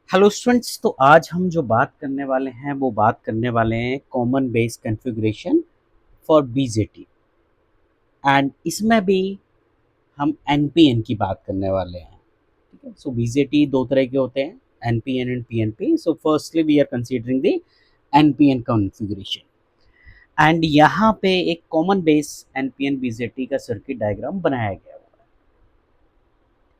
Hello students, तो आज हम जो बात करने वाले हैं वो बात करने वाले हैं common base configuration for BJT. And इसमें भी हम एनपीएन की बात करने वाले हैं। ठीक है, सो बीजेटी दो तरह के होते हैं, NPN and PNP. So firstly we are considering the NPN configuration. And यहाँ पे एक कॉमन बेस एनपीएन बीजेटी का सर्किट डायग्राम बनाया गया हुआ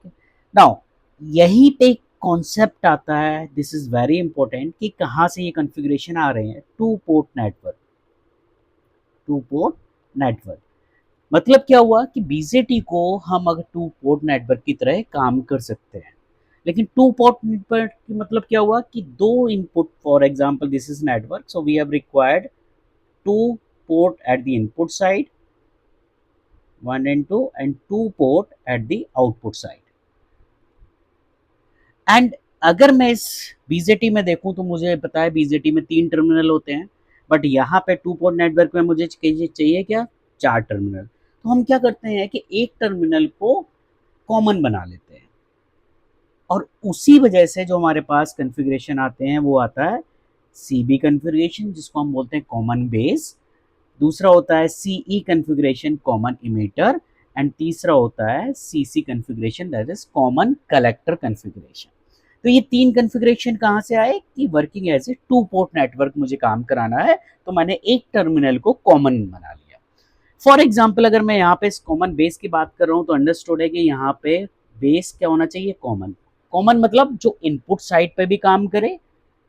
है। नाउ यहीं पे कॉन्सेप्ट आता है, दिस इज वेरी इंपॉर्टेंट, कि कहाँ से ये कॉन्फ़िगरेशन आ रहे हैं। To port network, to port network मतलब क्या हुआ कि बीजेटी को हम अगर टू पोर्ट नेटवर्क की तरह काम कर सकते हैं। लेकिन टू पोर्ट नेटवर्क की मतलब क्या हुआ कि दो input, for example this is network, so we have required two port at the input side, one and two, and two port at the output side. And अगर मैं इस बीजेटी में देखूं तो मुझे पता है बीजेटी में तीन टर्मिनल होते हैं, बट यहाँ पे टू पोर्ट नेटवर्क में मुझे चाहिए क्या, चार टर्मिनल। तो हम क्या करते हैं कि एक टर्मिनल को कॉमन बना लेते हैं, और उसी वजह से जो हमारे पास कॉन्फ़िगरेशन आते हैं वो आता है सीबी कॉन्फ़िगरेशन, जिसको हम बोलते हैं कॉमन बेस। दूसरा होता है CE configuration, common emitter. And तीसरा होता है CC configuration, that is common collector configuration. तो ये तीन कॉन्फ़िगरेशन कहाँ से आए कि working as a two port network मुझे काम कराना है, तो मैंने एक टर्मिनल को कॉमन बना लिया। फॉर एग्जाम्पल अगर मैं यहाँ पे इस कॉमन बेस की बात कर रहा हूँ तो अंडरस्टूड है कि यहाँ पे बेस क्या होना चाहिए, कॉमन। कॉमन मतलब जो इनपुट साइड पे भी काम करे,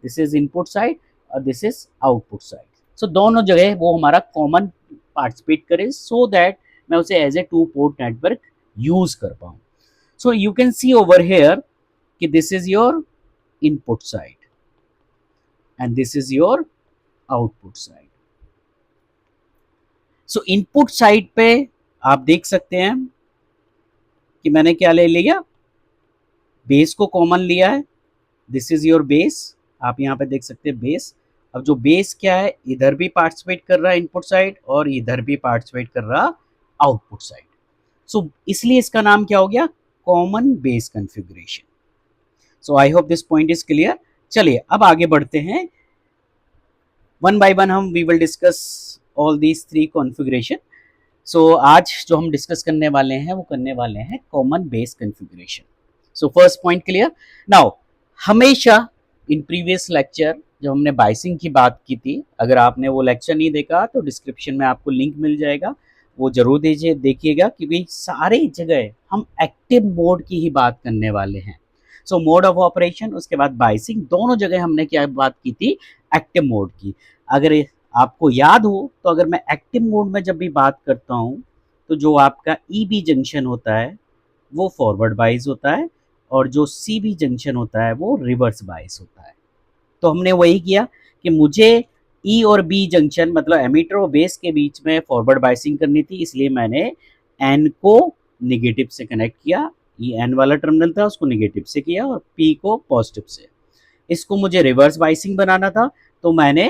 दिस इज इनपुट साइड और दिस इज आउटपुट साइड। सो दोनों जगह वो हमारा कॉमन पार्टिसिपेट करे, सो दैट मैं उसे as a two port network use कर पाऊँ। So you can see over here कि this is your input side and this is your output side. So input side पे आप देख सकते हैं कि मैंने क्या ले लिया, बेस को कॉमन लिया है। दिस इज योर बेस, आप यहाँ पे देख सकते हैं बेस। अब जो बेस क्या है, इधर भी पार्टिसिपेट कर रहा है इनपुट साइड और इधर भी पार्टिसिपेट कर रहा आउटपुट साइड। सो इसलिए इसका नाम क्या हो गया, common base configuration. So I hope this point is clear. चलिए अब आगे बढ़ते हैं, वन बाय वन हम we will discuss all these three configuration. So आज जो हम डिस्कस करने वाले हैं वो करने वाले हैं common base configuration. So first point clear. Now हमेशा इन प्रीवियस लेक्चर जब हमने बाइसिंग की बात की थी, अगर आपने वो लेक्चर नहीं देखा तो डिस्क्रिप्शन में आपको लिंक मिल जाएगा, वो जरूर दीजिए, देखिएगा, क्योंकि सारी जगह हम एक्टिव मोड की ही बात करने वाले हैं। सो मोड ऑफ ऑपरेशन, उसके बाद बाइसिंग, दोनों जगह हमने क्या बात की थी, एक्टिव मोड की। अगर आपको याद हो तो अगर मैं एक्टिव मोड में जब भी बात करता हूँ तो जो आपका ईबी जंक्शन होता है वो फॉरवर्ड बाइस होता है, और जो सीबी जंक्शन होता है वो रिवर्स बाइस होता है। तो हमने वही किया कि मुझे ई और बी जंक्शन मतलब एमीटर और बेस के बीच में फॉरवर्ड बाइसिंग करनी थी, इसलिए मैंने एन को निगेटिव से कनेक्ट किया। ये एन वाला टर्मिनल था उसको निगेटिव से किया, और पी को पॉजिटिव से। इसको मुझे रिवर्स बाइसिंग बनाना था, तो मैंने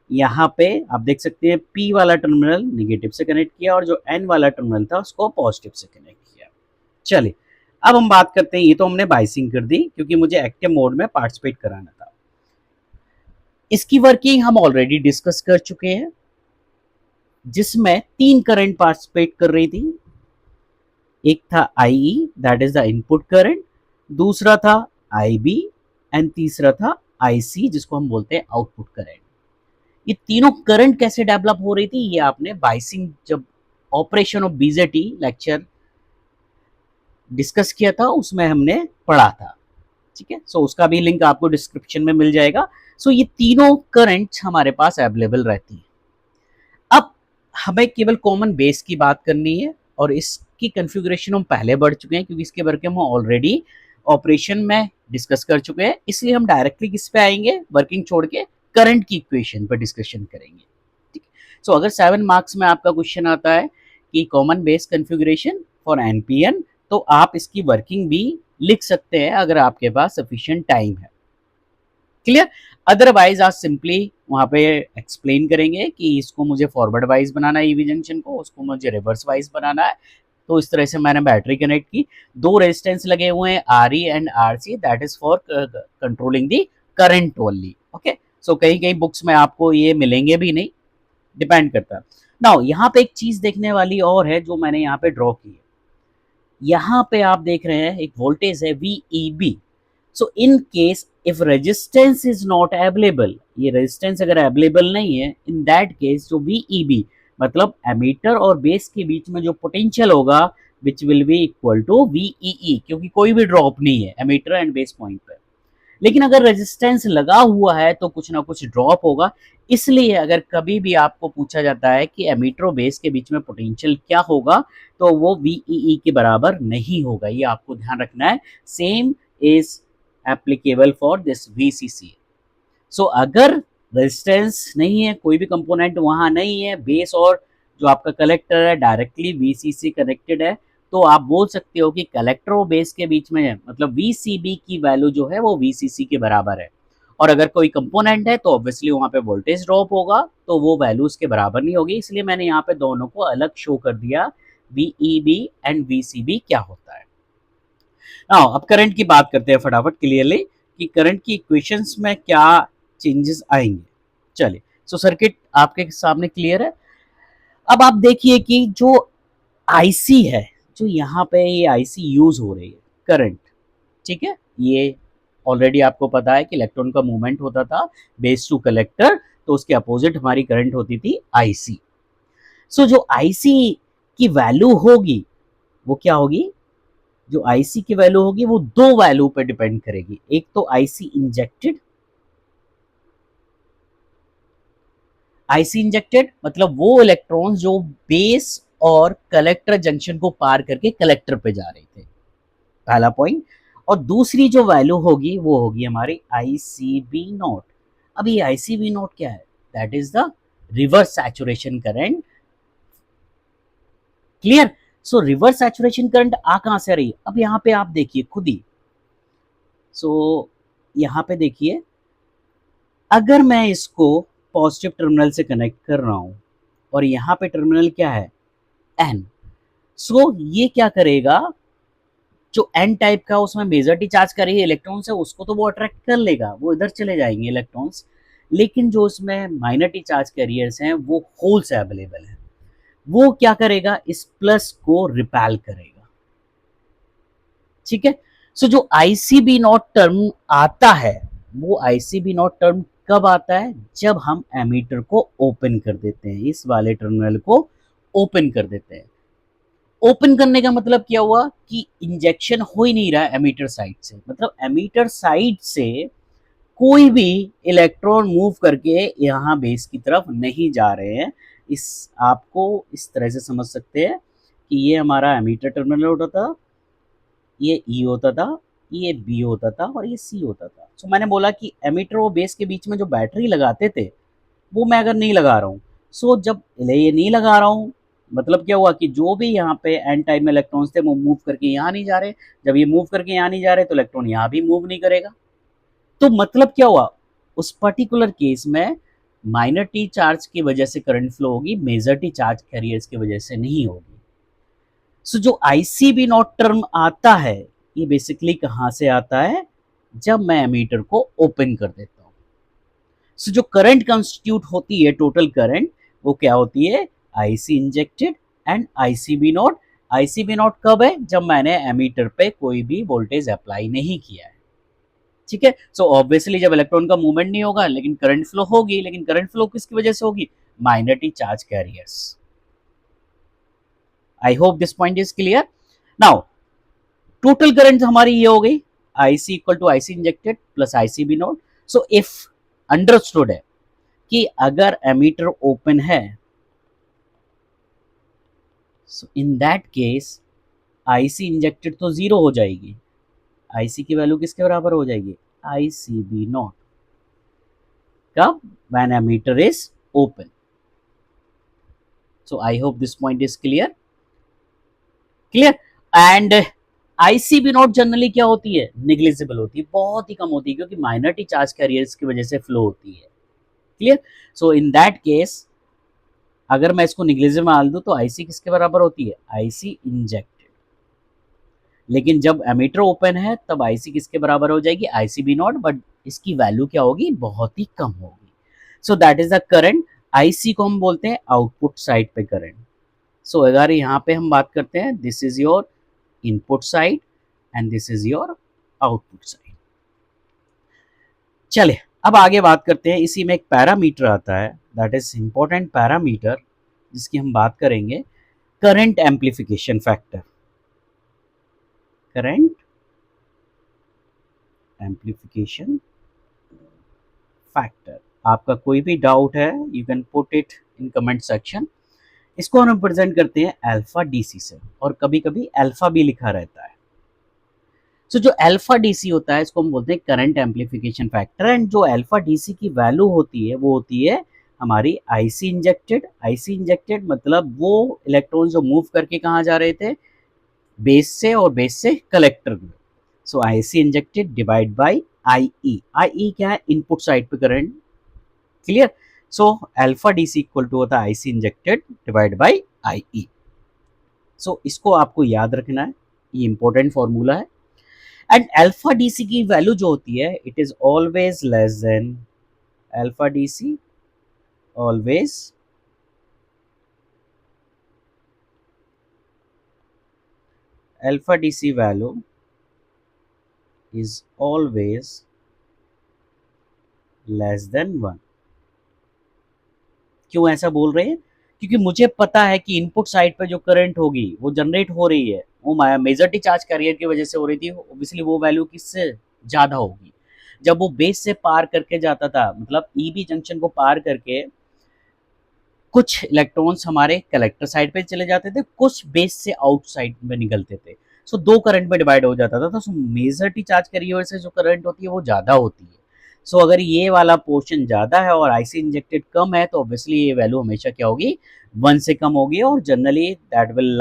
यहाँ पे आप देख सकते हैं पी वाला टर्मिनल निगेटिव से कनेक्ट किया और जो एन वाला टर्मिनल था उसको पॉजिटिव से कनेक्ट किया। चलिए अब हम बात करते हैं, ये तो हमने बाइसिंग कर दी क्योंकि मुझे एक्टिव मोड में पार्टिसिपेट कराना था। इसकी वर्किंग हम ऑलरेडी डिस्कस कर चुके हैं, जिसमें तीन करंट पार्टिसिपेट कर रही थी। एक था I, that is the input current, दूसरा था आई बी, एंड तीसरा था आई सी, जिसको हम बोलते हैं आउटपुट करंट। ये तीनों करंट कैसे डेवलप हो रही थी, ये आपने बाइसिंग जब operation of BJT lecture discuss किया था उसमें हमने पढ़ा था। ठीक है, सो उसका भी लिंक आपको डिस्क्रिप्शन में मिल जाएगा। सो ये तीनों करंट हमारे पास अवेलेबल रहती है। अब हमें केवल कॉमन बेस की बात करनी है, और इसकी कॉन्फ़िगरेशन हम पहले बढ़ चुके हैं क्योंकि इसके बारे में हम ऑलरेडी ऑपरेशन में डिस्कस कर चुके हैं, इसलिए हम डायरेक्टली किस पे आएंगे, वर्किंग छोड़ के करंट की इक्वेशन पर डिस्कशन करेंगे। ठीक है, सो अगर 7 मार्क्स में आपका क्वेश्चन आता है कि common base configuration for NPN, तो आप इसकी वर्किंग भी लिख सकते हैं अगर आपके पास सफिशिएंट टाइम है। क्लियर। अदरवाइज आप सिंपली वहां पे एक्सप्लेन करेंगे कि इसको मुझे फॉरवर्ड वाइज बनाना है ईवी जंक्शन को, उसको मुझे रिवर्स वाइज बनाना है, तो इस तरह से मैंने बैटरी कनेक्ट की, दो रेजिस्टेंस लगे हुए हैं R E and R C, that is for controlling the current only. Okay, so कहीं कहीं बुक्स में आपको ये मिलेंगे भी नहीं, डिपेंड करता है। नाउ यहाँ पे एक चीज देखने वाली और है जो मैंने यहाँ पे ड्रॉ की है। यहाँ पे आप देख रहे हैं एक वोल्टेज है VEB। So in case if resistance is not available, ये रेजिस्टेंस अगर अवेलेबल नहीं है, इन दैट केस जो VEB मतलब एमीटर और बेस के बीच में जो पोटेंशियल होगा which will be equal to VEE, क्योंकि कोई भी ड्रॉप नहीं है एमीटर एंड बेस पॉइंट पे। लेकिन अगर रेजिस्टेंस लगा हुआ है तो कुछ ना कुछ ड्रॉप होगा। इसलिए अगर कभी भी आपको पूछा जाता है कि एमीटर और बेस के बीच में पोटेंशियल क्या होगा, तो वो VEE के बराबर नहीं होगा, ये आपको ध्यान रखना है। Same is applicable for this VCC। सो अगर रेजिस्टेंस नहीं है, कोई भी कंपोनेंट वहां नहीं है, बेस और जो आपका कलेक्टर है डायरेक्टली VCC कनेक्टेड है, तो आप बोल सकते हो कि कलेक्टर और बेस के बीच में मतलब VCB की वैल्यू जो है वो VCC के बराबर है। और अगर कोई कंपोनेंट है तो ऑब्वियसली वहां पे वोल्टेज ड्रॉप होगा, तो वो वैल्यू उसके बराबर नहीं होगी। इसलिए मैंने यहाँ पे दोनों को अलग शो कर दिया, VEB एंड VCB क्या होता है। अब करंट की बात करते हैं फटाफट क्लियरली कि करंट की इक्वेशंस में क्या चेंजेस आएंगे। चलिए, सो सर्किट आपके सामने क्लियर है। अब आप देखिए कि जो आईसी है, जो यहाँ पे ये आईसी यूज हो रही है करंट, ठीक है, ये ऑलरेडी आपको पता है कि इलेक्ट्रॉन का मूवमेंट होता था बेस टू कलेक्टर, तो उसके अपोजिट हमारी करंट होती थी आईसी। सो जो आईसी की वैल्यू होगी वो क्या होगी, जो आईसी की वैल्यू होगी वो दो वैल्यू पे डिपेंड करेगी। एक तो आईसी इंजेक्टेड, आईसी इंजेक्टेड मतलब वो इलेक्ट्रॉन्स जो बेस और कलेक्टर जंक्शन को पार करके कलेक्टर पे जा रहे थे, पहला पॉइंट। और दूसरी जो वैल्यू होगी वो होगी हमारी आईसीबी नॉट। अब ये आईसीबी नॉट क्या है, that is the reverse saturation current. Clear. So reverse saturation current आ कहां से रही, अब यहां पे आप देखिए खुद ही। सो यहां पे देखिए, अगर मैं इसको पॉजिटिव टर्मिनल से कनेक्ट कर रहा हूं और यहां पे टर्मिनल क्या है एन, सो ये क्या करेगा, जो एन टाइप का उसमें मेजॉरिटी चार्ज कर रही है इलेक्ट्रॉन्स है, उसको तो वो अट्रैक्ट कर लेगा, वो इधर चले जाएंगे इलेक्ट्रॉन्स। लेकिन जो उसमें माइनॉरिटी चार्ज कैरियर्स हैं वो होल से अवेलेबल है, वो क्या करेगा, इस प्लस को रिपेल करेगा। ठीक है। सो जो आईसीबी नॉट टर्म आता है, वो आईसीबी नॉट टर्म कब आता है, जब हम एमीटर को ओपन कर देते हैं, इस वाले टर्मिनल को ओपन कर देते हैं। ओपन करने का मतलब क्या हुआ कि इंजेक्शन हो ही नहीं रहा है एमीटर साइड से, मतलब एमीटर साइड से कोई भी इलेक्ट्रॉन मूव करके यहाँ बेस की तरफ नहीं जा रहे हैं। इस आपको इस तरह से समझ सकते हैं कि ये हमारा एमीटर टर्मिनल होता था, ये ई होता था, ये बी होता था और ये सी होता था। तो मैंने बोला कि एमीटर और बेस के बीच में जो बैटरी लगाते थे वो मैं अगर नहीं लगा रहा हूँ, सो जब ये नहीं लगा रहा हूँ, मतलब क्या हुआ कि जो भी यहाँ पे एन टाइप में इलेक्ट्रॉन्स थे वो मूव करके यहाँ नहीं जा रहे। जब ये मूव करके यहाँ नहीं जा रहे तो इलेक्ट्रॉन यहाँ भी मूव नहीं करेगा। तो मतलब क्या हुआ, उस पर्टिकुलर केस में माइनर टी चार्ज की वजह से करंट फ्लो होगी, मेजर टी चार्ज कैरियर्स की वजह से नहीं होगी। सो जो आईसीबी नॉट टर्म आता है, ये बेसिकली कहां से आता है, जब मैं एमीटर को ओपन कर देता हूं। सो जो करंट कंस्टिट्यूट होती है टोटल करंट, वो क्या होती है, IC injected and ICB not. ICB naught कब है, जब मैंने एमीटर पे कोई भी वोल्टेज अप्लाई नहीं किया है। ठीक है। सो ऑब्वियसली जब इलेक्ट्रॉन का मूवमेंट नहीं होगा लेकिन करंट फ्लो होगी, लेकिन करंट फ्लो किसकी वजह से होगी, minority charge carriers. I hope this point is clear. Now total current हमारी ये हो गई, IC equal to IC injected plus ICB naught. So if understood है कि अगर एमीटर ओपन है, so in that case IC injected तो zero हो जाएगी, आईसी की वैल्यू किसके बराबर हो जाएगी, आईसीबी नॉट। कब, when emitter is open. So I hope this point is clear. Clear. And ICB not generally क्या होती है, निग्लिजिबल होती है, बहुत ही कम होती है, क्योंकि माइनॉरिटी चार्ज कैरियर्स की वजह से फ्लो होती है। Clear. So in that case अगर मैं इसको निगलेजिव में डाल दूं तो आईसी किसके बराबर होती है, आईसी इंजेक्टेड। लेकिन जब एमीटर ओपन है तब आईसी किसके बराबर हो जाएगी, आईसी बी नॉट, बट इसकी वैल्यू क्या होगी, बहुत ही कम होगी। सो that is the current. IC को हम बोलते हैं आउटपुट साइड पे करंट। सो अगर यहाँ पे हम बात करते हैं, this is your input side and this is your output side. चले अब आगे बात करते हैं, इसी में एक पैरामीटर आता है, दैट इज इंपॉर्टेंट पैरामीटर, जिसकी हम बात करेंगे, current amplification factor. Current amplification factor. आपका कोई भी डाउट है, you can put it in comment section. इसको हम रिप्रेजेंट करते हैं अल्फा डीसी से, और कभी कभी अल्फा भी लिखा रहता है। सो जो अल्फा डीसी होता है इसको हम बोलते हैं करंट एम्प्लीफिकेशन फैक्टर। एंड जो अल्फा डीसी की वैल्यू होती है वो होती है हमारी आईसी इंजेक्टेड। आईसी इंजेक्टेड मतलब वो इलेक्ट्रॉन जो मूव करके कहाँ जा रहे थे, बेस से, और बेस से कलेक्टर में। So IC injected divide by I E क्या है, इनपुट साइड पे current. Clear. So alpha DC equal to होता है IC injected divide by I E. So इसको आपको याद रखना है, ये इंपॉर्टेंट फॉर्मूला है। एंड अल्फा डीसी की वैल्यू जो होती है, it is always less than, alpha DC always alpha DC value is always less than 1। क्यों ऐसा बोल रहे हैं, क्योंकि मुझे पता है कि इनपुट साइड पर जो करंट होगी वो जनरेट हो रही है, वो मेजॉरिटी चार्ज कैरियर की वजह से हो रही थी, ऑब्वियसली वो वैल्यू किससे ज़्यादा होगी। जब वो बेस से पार करके जाता था, मतलब ईबी जंक्शन को पार करके, कुछ इलेक्ट्रॉन्स हमारे कलेक्टर साइड पे चले जाते थे, कुछ बेस से आउटसाइड में निकलते थे। सो दो करंट में डिवाइड हो जाता था, तो मेजॉरिटी चार्ज कैरियर से जो करंट होती है वो ज़्यादा होती है। सो अगर ये वाला पोर्शन ज़्यादा है और आईसी इंजेक्टेड कम है, तो ऑब्वियसली ये वैल्यू हमेशा क्या होगी, 1 से कम होगी, और generally that will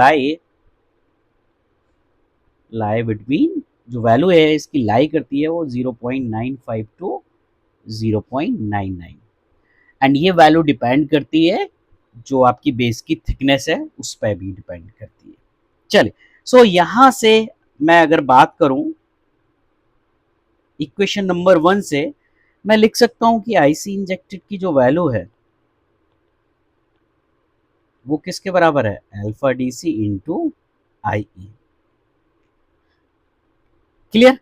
lie between, जो वैल्यू है इसकी लाई करती है वो 0.95 टू 0.99। एंड ये वैल्यू डिपेंड करती है जो आपकी बेस की थिकनेस है उस पर भी डिपेंड करती है। चलिए, सो यहां से मैं अगर बात करूं इक्वेशन नंबर 1 से, मैं लिख सकता हूं कि आईसी इंजेक्टेड की जो वैल्यू है वो किसके बराबर है, alpha DC into I E. Clear.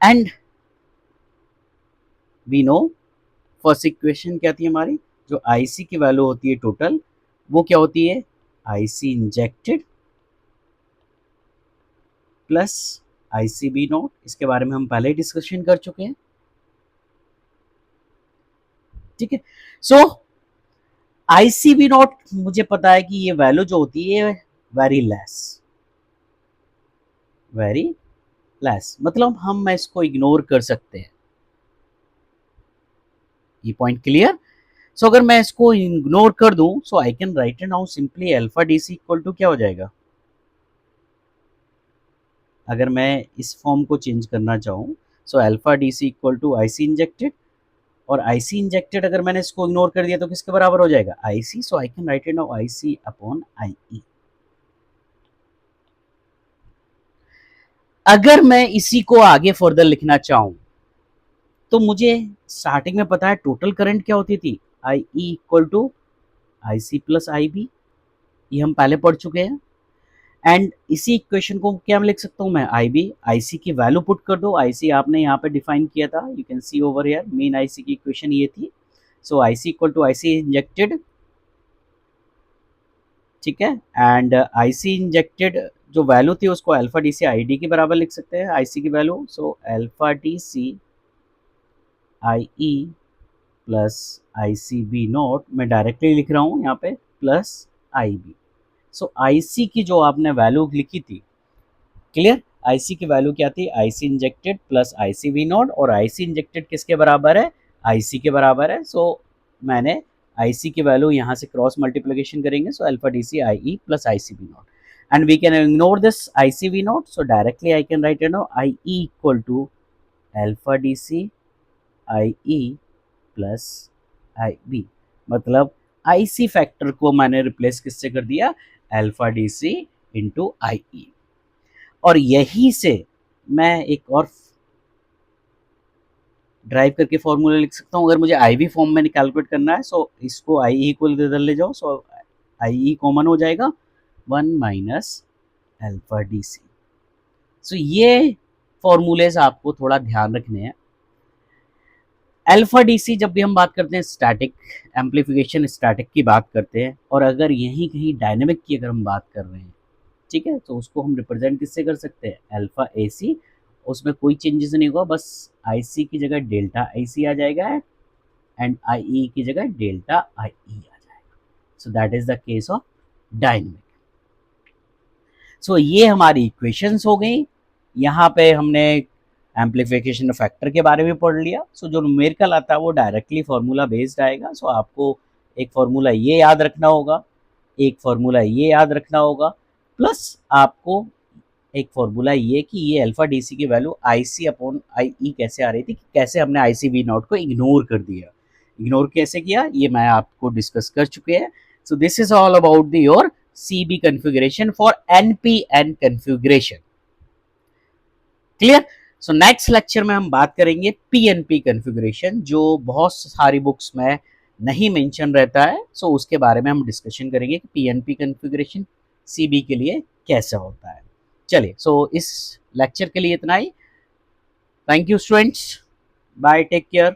And we know first equation क्या थी हमारी, जो आईसी की वैल्यू होती है टोटल, वो क्या होती है, IC injected plus IC B naught. इसके बारे में हम पहले ही डिस्कशन कर चुके हैं। ठीक है। सो आईसी बी नॉट मुझे पता है कि ये वैल्यू जो होती है वेरी लेस, वेरी लेस, मतलब हम इसको इग्नोर कर सकते हैं। ये पॉइंट क्लियर। सो अगर मैं इसको इग्नोर कर दूं, so I can write it now simply alpha DC equal to क्या हो जाएगा, अगर मैं इस फॉर्म को चेंज करना चाहूँ, so alpha DC equal to IC injected, और आईसी इंजेक्टेड अगर मैंने इसको इग्नोर कर दिया तो किसके बराबर हो जाएगा, IC. So I can write it now IC upon I E. अगर मैं इसी को आगे फर्दर लिखना चाहूँ, तो मुझे स्टार्टिंग में पता है टोटल करंट क्या होती थी, I E equal to I C plus I B, ये हम पहले पढ़ चुके हैं। एंड इसी इक्वेशन को क्या मैं लिख सकता हूँ, मैं आई बी, आई सी की वैल्यू पुट कर दो, आई सी आपने यहाँ पे डिफाइन किया था, you can see over here, main I C की इक्वेशन ये थी। So I C equal to I C injected, ठीक है, एंड आई सी इंजेक्टेड जो वैल्यू थी उसको alpha D C I D के बराबर लिख सकते हैं, आई सी की value. So alpha D C I E plus I C B naught, मैं डायरेक्टली लिख रहा हूँ यहाँ पे, plus I B. So I C की जो आपने वैल्यू लिखी थी, क्लियर, आईसी की वैल्यू क्या थी, IC injected plus IC V naught, और आईसी इंजेक्टेड किसके बराबर है, आईसी के बराबर है। सो मैंने आईसी की वैल्यू यहाँ से क्रॉस मल्टीप्लिकेशन करेंगे, so alpha D C I E plus I C V naught, and we can ignore this I C V naught, so directly I can write now I E equal to alpha D C I E plus I B, मतलब IC factor को मैंने replace किससे कर दिया, alpha D C into I E. और यही से मैं एक और ड्राइव करके फॉर्मूला लिख सकता हूँ। अगर मुझे आई वी फॉर्म में कैलकुलेट करना है, सो इसको आई ई इक्वल इधर ले जाओ, सो आई ई कॉमन हो जाएगा, 1 माइनस अल्फा डी सी। सो ये फॉर्मूलेज आपको थोड़ा ध्यान रखने हैं। अल्फा डी सी जब भी हम बात करते हैं स्टैटिक एम्पलीफिकेशन, स्टैटिक की बात करते हैं, और अगर यहीं कहीं डायनेमिक की अगर हम बात कर रहे हैं, ठीक है, तो उसको हम रिप्रेजेंट किससे कर सकते हैं, अल्फा ए सी। उसमें कोई चेंजेस नहीं होगा, बस आई सी की जगह डेल्टा आई सी आ जाएगा एंड आई ई की जगह डेल्टा आई ई आ जाएगा। So that is the case of dynamic. सो ये हमारी इक्वेशंस हो गई। यहाँ पे हमने एम्पलीफिकेशन फैक्टर के बारे में पढ़ लिया। सो जो न्यूमेरिकल आता है वो डायरेक्टली फार्मूला बेस्ड आएगा। सो आपको एक फार्मूला ये याद रखना होगा, एक फार्मूला ये याद रखना होगा, प्लस आपको एक फार्मूला ये कि ये अल्फा डी सी की value I C upon I ई कैसे आ रही थी, कैसे हमने आई सी वी नॉट को इग्नोर कर दिया। इग्नोर कैसे किया ये मैं आपको डिस्कस कर चुके हैं। So this is all about the your CB configuration for NPN configuration. Clear? So next lecture में हम बात करेंगे PNP configuration, जो बहुत सारी बुक्स में नहीं मेंशन रहता है। सो उसके बारे में हम डिस्कशन करेंगे कि PNP configuration CB के लिए कैसे होता है। चलिए, सो इस लेक्चर के लिए इतना ही। Thank you students, bye, take care.